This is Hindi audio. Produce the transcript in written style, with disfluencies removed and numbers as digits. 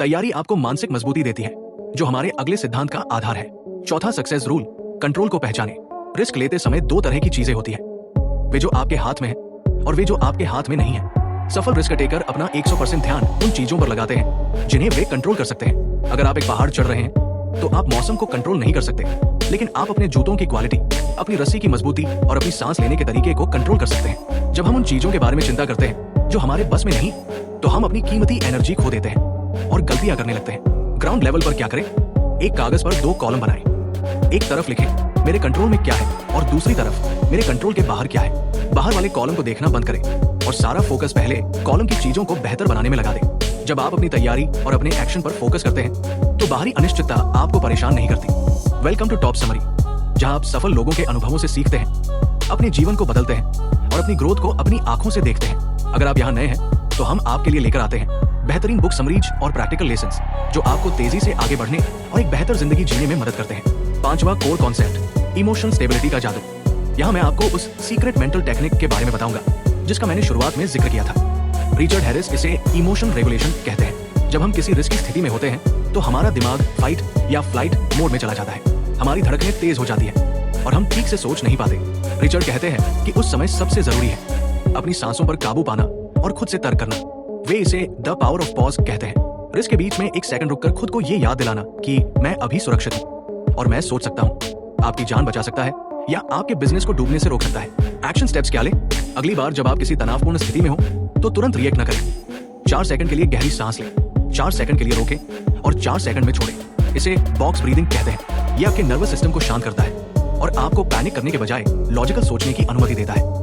तैयारी आपको मानसिक मजबूती देती है, जो हमारे अगले सिद्धांत का आधार है। चौथा सक्सेस रूल, कंट्रोल को पहचाने। रिस्क लेते समय दो तरह की चीजें होती है, वे जो आपके हाथ में है और वे जो आपके हाथ में नहीं है। सफल रिस्क टेकर अपना 100% ध्यान उन चीजों पर लगाते हैं जिन्हें वे कंट्रोल कर सकते हैं। अगर आप एक पहाड़ चढ़ रहे हैं तो आप मौसम को कंट्रोल नहीं कर सकते, लेकिन आप अपने जूतों की क्वालिटी, अपनी रस्सी की मजबूती और अपनी सांस लेने के तरीके को कंट्रोल कर सकते हैं। जब हम उन चीजों के बारे में चिंता करते हैं जो हमारे बस में नहीं, तो हम अपनी कीमती एनर्जी खो देते हैं और गलतियां करने लगते हैं। ग्राउंड लेवल पर क्या करें? एक कागज पर 2 कॉलम बनाएं। एक तरफ लिखें मेरे कंट्रोल में क्या है और दूसरी तरफ मेरे कंट्रोल के बाहर क्या है। बाहर वाले कॉलम को देखना बंद करें और सारा फोकस पहले कॉलम की चीजों को बेहतर बनाने में लगा दें। जब आप अपनी तैयारी और अपने एक्शन पर फोकस करते हैं तो बाहरी अनिश्चितता आपको परेशान नहीं करती। वेलकम टू टॉप समरी, जहां आप सफल लोगों के अनुभवों से सीखते हैं, अपने जीवन को बदलते हैं और अपनी ग्रोथ को अपनी आंखों से देखते हैं। अगर आप यहाँ नए हैं तो हम आपके लिए लेकर आते हैं बेहतरीन बुक समरीज और प्रैक्टिकल लेसन्स जो आपको तेजी से आगे बढ़ने और एक बेहतर जिंदगी जीने में मदद करते हैं। 5वां कोर कॉन्सेप्ट, इमोशनल स्टेबिलिटी का जादू। यहाँ मैं आपको उस सीक्रेट मेंटल टेक्निक के बारे में बताऊंगा जिसका मैंने शुरुआत में जिक्र किया था। रिचर्ड हैरिस इसे इमोशन रेगुलेशन कहते हैं। जब हम किसी रिस्क की स्थिति में होते हैं तो हमारा दिमाग फाइट या फ्लाइट मोड में चला जाता है। हमारी धड़कनें तेज हो जाती है और हम ठीक से सोच नहीं पाते। रिचर्ड कहते हैं कि उस समय सबसे जरूरी है अपनी सांसों पर काबू पाना और खुद से तर्क करना। वे इसे द पावर ऑफ पॉज कहते हैं। रिस्क के बीच में एक सेकंड रुककर खुद को ये याद दिलाना कि मैं अभी सुरक्षित हूँ और मैं सोच सकता हूँ। आपकी जान बचा सकता है या आपके बिजनेस को डूबने से रोक सकता है। एक्शन स्टेप्स क्या लें? अगली बार जब आप किसी तनावपूर्ण स्थिति में हो तो तुरंत रिएक्ट न करें। 4 सेकंड के लिए गहरी सांस लें, 4 सेकंड के लिए रोकें और 4 सेकंड में छोड़ें। इसे बॉक्स ब्रीदिंग कहते हैं। यह आपके नर्वस सिस्टम को शांत करता है और आपको पैनिक करने के बजाय लॉजिकल सोचने की अनुमति देता है।